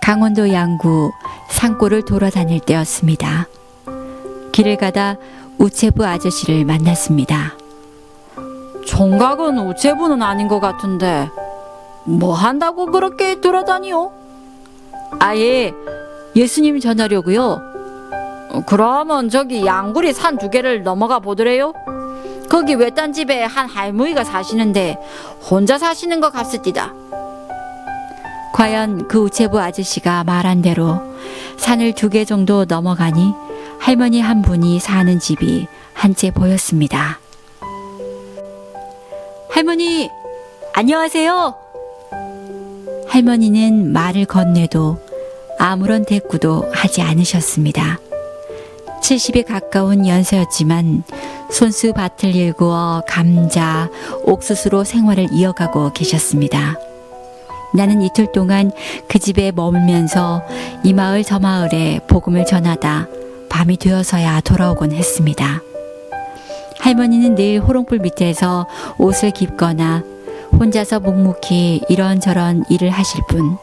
강원도 양구 산골을 돌아다닐 때였습니다. 길을 가다 우체부 아저씨를 만났습니다. 총각은 우체부는 아닌 것 같은데 뭐 한다고 그렇게 돌아다니요? 아예 예수님 전하려고요. 그러면 저기 양구리 산 2개를 넘어가 보더래요? 거기 외딴 집에 한 할머니가 사시는데 혼자 사시는 것 같습니다. 과연 그 우체부 아저씨가 말한 대로 산을 2개 정도 넘어가니 할머니 한 분이 사는 집이 한 채 보였습니다. 할머니, 안녕하세요. 할머니는 말을 건네도 아무런 대꾸도 하지 않으셨습니다. 70에 가까운 연세였지만 손수 밭을 일구어 감자, 옥수수로 생활을 이어가고 계셨습니다. 나는 이틀 동안 그 집에 머물면서 이 마을 저 마을에 복음을 전하다 밤이 되어서야 돌아오곤 했습니다. 할머니는 늘 호롱불 밑에서 옷을 깁거나 혼자서 묵묵히 이런저런 일을 하실 뿐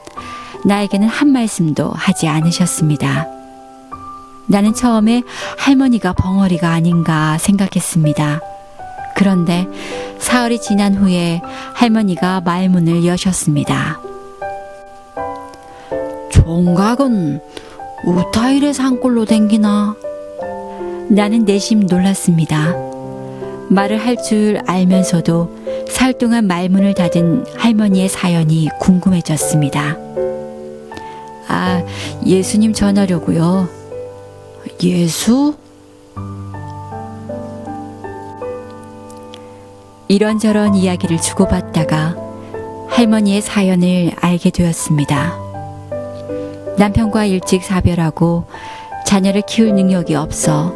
나에게는 한 말씀도 하지 않으셨습니다. 나는 처음에 할머니가 벙어리가 아닌가 생각했습니다. 그런데 사흘이 지난 후에 할머니가 말문을 여셨습니다. 총각은 우타일의 산골로 댕기나? 나는 내심 놀랐습니다. 말을 할 줄 알면서도 사흘 동안 말문을 닫은 할머니의 사연이 궁금해졌습니다. 아, 예수님 전하려고요. 예수? 이런저런 이야기를 주고받다가 할머니의 사연을 알게 되었습니다. 남편과 일찍 사별하고 자녀를 키울 능력이 없어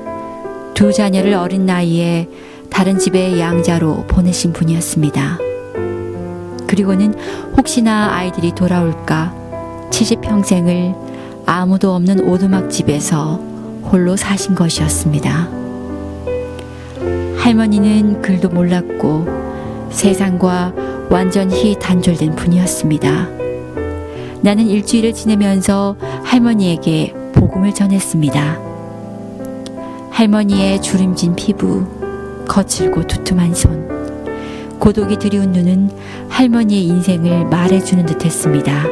2 자녀를 어린 나이에 다른 집에 양자로 보내신 분이었습니다. 그리고는 혹시나 아이들이 돌아올까 70평생을 아무도 없는 오두막집에서 홀로 사신 것이었습니다. 할머니는 글도 몰랐고 세상과 완전히 단절된 분이었습니다. 나는 일주일을 지내면서 할머니에게 복음을 전했습니다. 할머니의 주름진 피부, 거칠고 두툼한 손, 고독이 드리운 눈은 할머니의 인생을 말해주는 듯했습니다.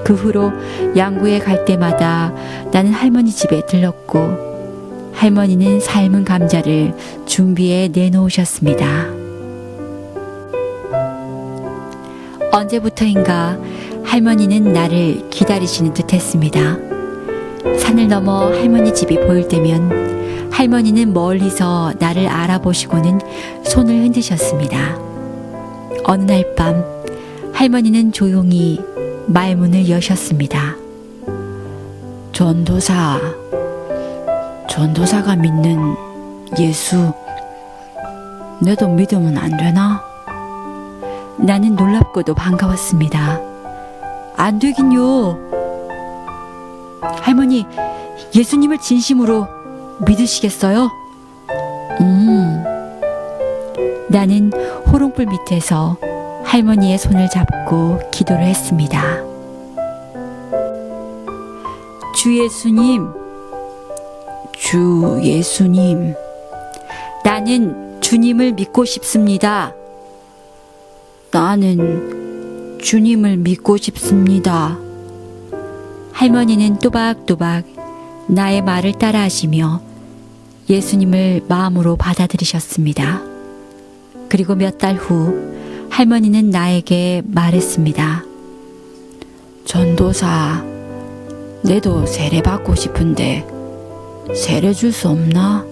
그 후로 양구에 갈 때마다 나는 할머니 집에 들렀고 할머니는 삶은 감자를 준비해 내놓으셨습니다. 언제부터인가 할머니는 나를 기다리시는 듯했습니다. 산을 넘어 할머니 집이 보일 때면 할머니는 멀리서 나를 알아보시고는 손을 흔드셨습니다. 어느 날 밤 할머니는 조용히 말문을 여셨습니다. 전도사가 믿는 예수, 내도 믿으면 안 되나? 나는 놀랍고도 반가웠습니다. 안 되긴요. 할머니, 예수님을 진심으로 믿으시겠어요? 나는 호롱불 밑에서 할머니의 손을 잡고 기도를 했습니다. 주 예수님, 나는 주님을 믿고 싶습니다. 나는 주님을 믿고 싶습니다. 할머니는 또박또박 나의 말을 따라하시며 예수님을 마음으로 받아들이셨습니다. 그리고 몇 달 후 할머니는 나에게 말했습니다. 전도사, 내도 세례 받고 싶은데 세례 줄 수 없나?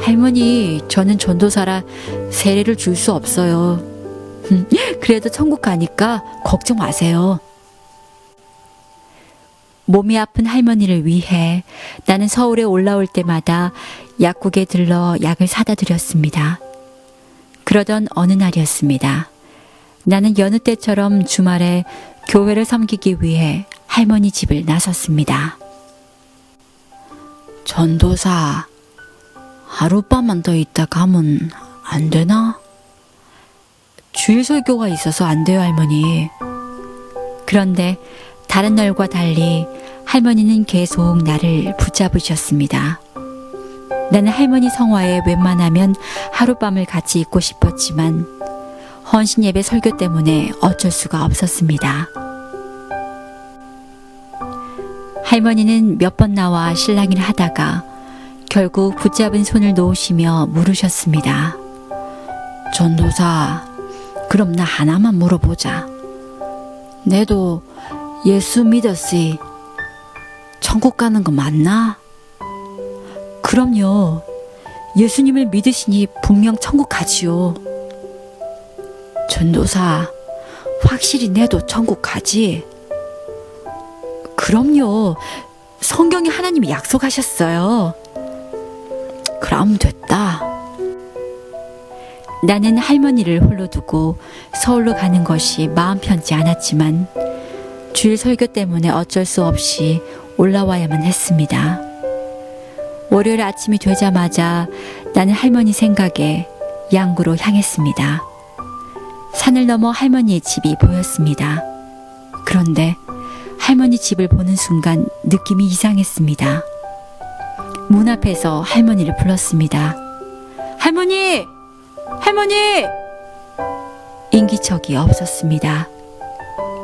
할머니, 저는 전도사라 세례를 줄 수 없어요. 그래도 천국 가니까 걱정 마세요. 몸이 아픈 할머니를 위해 나는 서울에 올라올 때마다 약국에 들러 약을 사다 드렸습니다. 그러던 어느 날이었습니다. 나는 여느 때처럼 주말에 교회를 섬기기 위해 할머니 집을 나섰습니다. 전도사, 하룻밤만 더 있다 가면 안 되나? 주일 설교가 있어서 안 돼요, 할머니. 그런데 다른 날과 달리 할머니는 계속 나를 붙잡으셨습니다. 나는 할머니 성화에 웬만하면 하룻밤을 같이 있고 싶었지만 헌신 예배 설교 때문에 어쩔 수가 없었습니다. 할머니는 몇 번 나와 실랑이를 하다가 결국 붙잡은 손을 놓으시며 물으셨습니다. 전도사, 그럼 나 하나만 물어보자. 내도 예수 믿었으니 천국 가는 거 맞나? 그럼요. 예수님을 믿으시니 분명 천국 가지요. 전도사, 확실히 내도 천국 가지? 그럼요. 성경에 하나님이 약속하셨어요. 그럼 됐다. 나는 할머니를 홀로 두고 서울로 가는 것이 마음 편치 않았지만 주일 설교 때문에 어쩔 수 없이 올라와야만 했습니다. 월요일 아침이 되자마자 나는 할머니 생각에 양구로 향했습니다. 산을 넘어 할머니의 집이 보였습니다. 그런데 할머니 집을 보는 순간 느낌이 이상했습니다. 문 앞에서 할머니를 불렀습니다. 할머니! 할머니! 인기척이 없었습니다.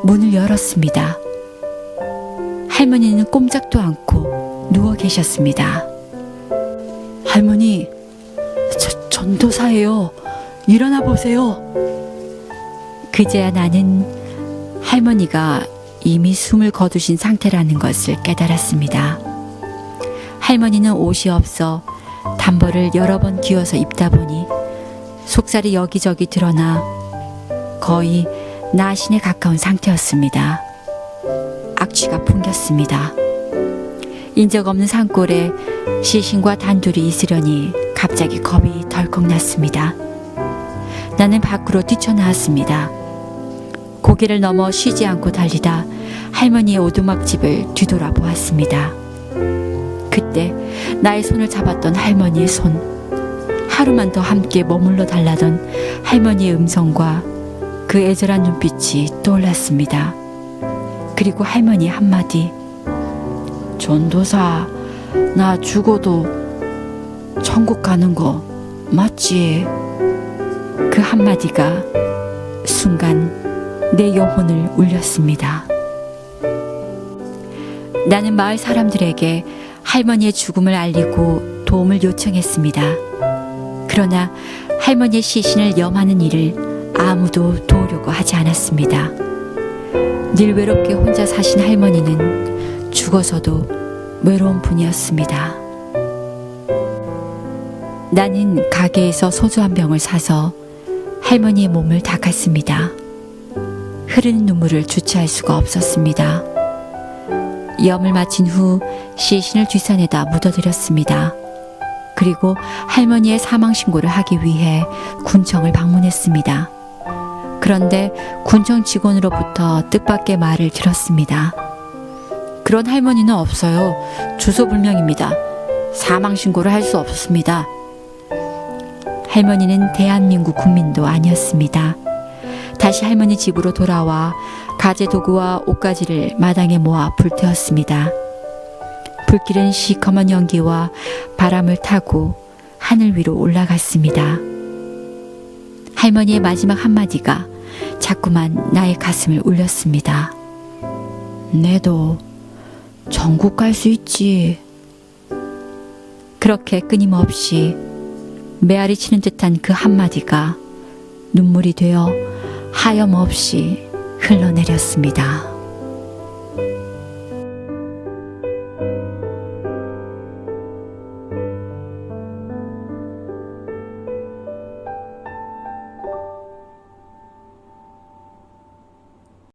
문을 열었습니다. 할머니는 꼼짝도 않고 누워 계셨습니다. 할머니, 전도사예요. 일어나 보세요. 그제야 나는 할머니가 이미 숨을 거두신 상태라는 것을 깨달았습니다. 할머니는 옷이 없어 단벌을 여러 번 기어서 입다 보니 속살이 여기저기 드러나 거의 나신에 가까운 상태였습니다. 악취가 풍겼습니다. 인적 없는 산골에 시신과 단둘이 있으려니 갑자기 겁이 덜컥 났습니다. 나는 밖으로 뛰쳐나왔습니다. 고개를 넘어 쉬지 않고 달리다 할머니의 오두막집을 뒤돌아 보았습니다. 그때 나의 손을 잡았던 할머니의 손, 하루만 더 함께 머물러 달라던 할머니의 음성과 그 애절한 눈빛이 떠올랐습니다. 그리고 할머니 한마디, 전도사, 나 죽어도 천국 가는 거 맞지? 그 한마디가 순간 내 영혼을 울렸습니다. 나는 마을 사람들에게 할머니의 죽음을 알리고 도움을 요청했습니다. 그러나 할머니의 시신을 염하는 일을 아무도 도우려고 하지 않았습니다. 늘 외롭게 혼자 사신 할머니는 죽어서도 외로운 분이었습니다. 나는 가게에서 소주 한 병을 사서 할머니의 몸을 닦았습니다. 흐르는 눈물을 주체할 수가 없었습니다. 염을 마친 후 시신을 뒷산에다 묻어드렸습니다. 그리고 할머니의 사망 신고를 하기 위해 군청을 방문했습니다. 그런데 군청 직원으로부터 뜻밖의 말을 들었습니다. 그런 할머니는 없어요. 주소 불명입니다. 사망 신고를 할 수 없습니다. 할머니는 대한민국 국민도 아니었습니다. 다시 할머니 집으로 돌아와 가재 도구와 옷가지를 마당에 모아 불태웠습니다. 불길은 시커먼 연기와 바람을 타고 하늘 위로 올라갔습니다. 할머니의 마지막 한마디가 자꾸만 나의 가슴을 울렸습니다. 내도 천국 갈 수 있지. 그렇게 끊임없이 메아리 치는 듯한 그 한마디가 눈물이 되어 하염없이 흘러내렸습니다.